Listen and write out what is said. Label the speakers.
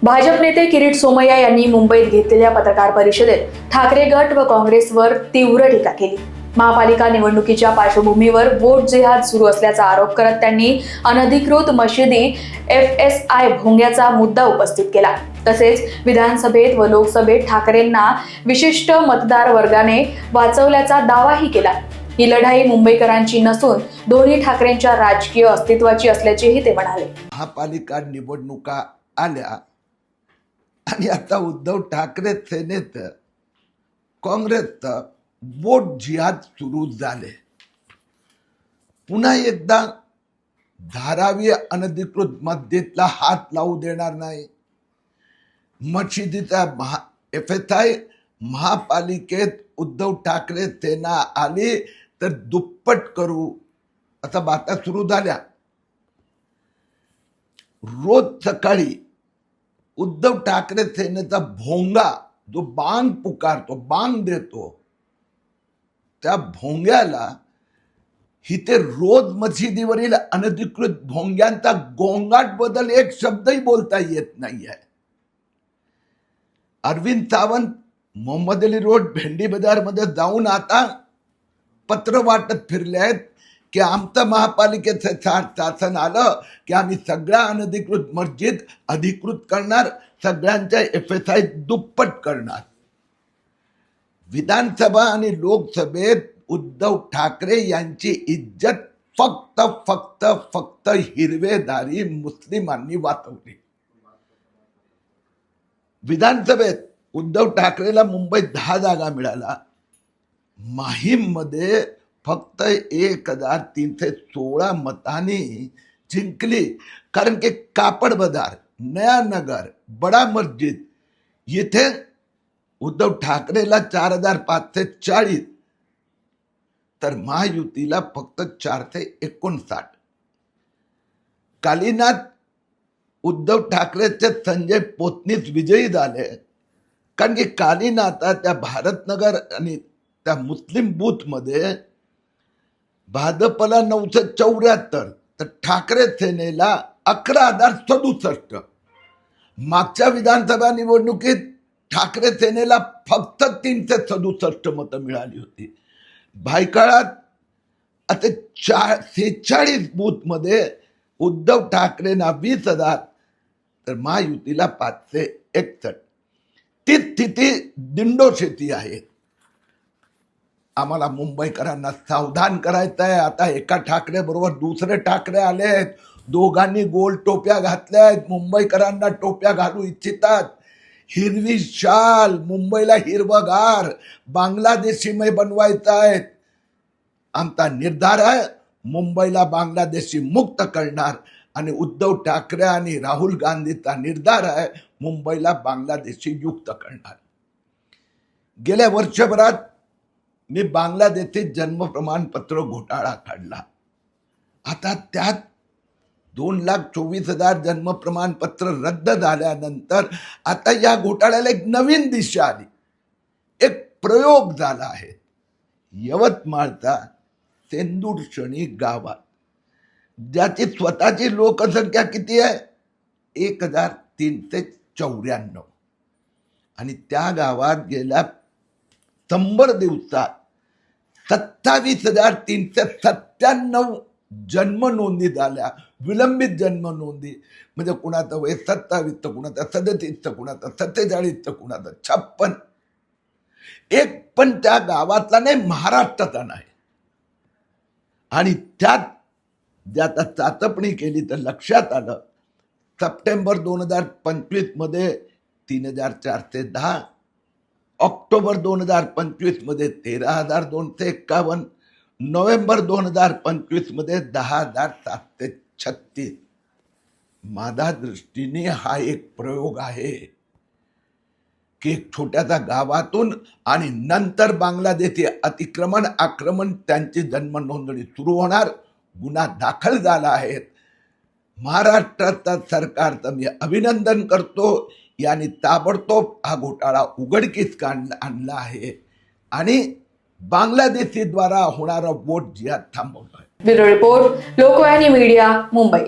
Speaker 1: भाजप नेते किरीट सोमय्या यांनी मुंबईत घेतलेल्या पत्रकार परिषदेत ठाकरे गट व काँग्रेसवर तीव्र टीका केली। महापालिका निवडणुकीच्या पार्श्वभूमीवर वोट जिहाद सुरू असल्याचा आरोप करत त्यांनी अनधिकृत मशिदी FSI भोंग्याचा मुद्दा उपस्थित केला। तसेच विधानसभेत व लोकसभेत ठाकरेंना विशिष्ट मतदार वर्गाने वाचवल्याचा दावाही केला। ही लढाई मुंबईकरांची नसून दोन्ही ठाकरेंच्या राजकीय अस्तित्वाची असल्याचेही ते म्हणाले।
Speaker 2: महापालिका निवडणुका आल्या आणि आता उद्धव ठाकरे सेनेत काँग्रेसचं वोट जिहाद सुरू झाले। पुन्हा एकदा धारावी अनधिकृत मस्जिदला हात लावू देणार नाही। मशिदीचा FSI महापालिकेत उद्धव ठाकरे सेना आली तर दुप्पट करू असा बाता सुरू झाल्या। रोज सकाळी उद्धव ठाकरे सेनेचा भोंगा जो बांग पुकारतो, बांग देतो, त्या भोंग्याला हिते रोज मशिदीवरील अनधिकृत भोंग्यांचा गोंगाट बदल एक शब्दही बोलता येत नाहीये। अरविंद सावंत मोहम्मद अली रोड भेंडी बाजार मध्ये जाऊन आता पत्र वाटत फिरले आहेत की आमचं महापालिकेचं शासन आलं की आम्ही सगळ्या अनधिकृत मस्जिद अधिकृत करणार, सगळ्यांच्या FSI दुप्पट करणार। विधानसभा आणि लोकसभेत उद्धव ठाकरे यांची इज्जत फक्त फक्त फक्त हिरवेधारी मुस्लिमांनी वाचवली। विधानसभेत उद्धव ठाकरेला मुंबईत 10 जागा मिळाला। माहीम मध्ये फक्त 1316 मतांनी जिंकली, कारण की कापड बाजार, नया नगर, बडा मस्जिद येथे उद्धव ठाकरेला 4540 तर महायुतीला फक्त 459। कालीनाथ उद्धव ठाकरेचे संजय पोतनीस विजयी झाले, कारण की कालीनाथा त्या भारतनगर आणि त्या मुस्लिम बूथ मध्ये भाजपला 974 तर ठाकरे सेनेला 11,067। मागच्या विधानसभा निवडणुकीत ठाकरे सेनेला फक्त 367 मतं मिळाली होती। भायखळ्यात आता 46 बूथ मध्ये उद्धव ठाकरेंना 20,000 तर महायुतीला 561। ती स्थिती दिंडोशेती आहे। आम्हाला मुंबईकरांना सावधान करायचं आहे। आता एका ठाकरे बरोबर दुसरे ठाकरे आलेत, दोघांनी गोल टोप्या घातल्या आहेत, मुंबईकरांना टोप्या घालू इच्छितात। हिरवी शाल, मुंबईला हिरवगार बांगलादेशीमय बनवायचं आहे। आमचा निर्धार आहे मुंबईला बांगलादेशी मुक्त करणार आणि उद्धव ठाकरे आणि राहुल गांधीचा निर्धार आहे मुंबईला बांगलादेशी युक्त करणार। गेल्या वर्षभरात मी बांगलादेशी जन्म प्रमाणपत्र घोटाळा काढला। आता त्यात 2,24,000 जन्म प्रमाणपत्र रद्द झाल्यानंतर आता या घोटाळ्याला एक नवीन दिशा आली, एक प्रयोग झाला आहे। यवतमाळचा सेंदूरशणी गावात, ज्याची स्वतःची लोकसंख्या किती आहे 1,394, आणि त्या गावात गेल्या 100 दिवसात 27,397 जन्म नोंदी झाल्या। विलंबित जन्म नोंदी म्हणजे कुणाचं वय 27 तर कुणाचं 37 तर कुणाचं 47 तर कुणाचं 56। एक पण त्या गावातला नाही, महाराष्ट्राचा नाही। आणि त्यात ज्यात चाचपणी केली तर लक्षात आलं सप्टेंबर 2025 मध्ये 3,410, ऑक्टोबर 2025 मध्ये 13,251, नोव्हेंबर 2025 मध्ये 10,736। माझ्या दृष्टीने हा एक प्रयोग आहे की एक छोट्याशा गावातून आणि नंतर बांगलादेशी अतिक्रमण आक्रमण त्यांची जन्म नोंदणी सुरू होणार। गुन्हा दाखल झाला आहे। महाराष्ट्राचा सरकारचं मी अभिनंदन करतो, यांनी ताबडतोब हा घोटाळा उघडकीस आणला आहे आणि बांगलादेशी द्वारा होणारा वोट जिहाद थांबवला आहे।
Speaker 1: Bureau report, Lokvahini media, Mumbai.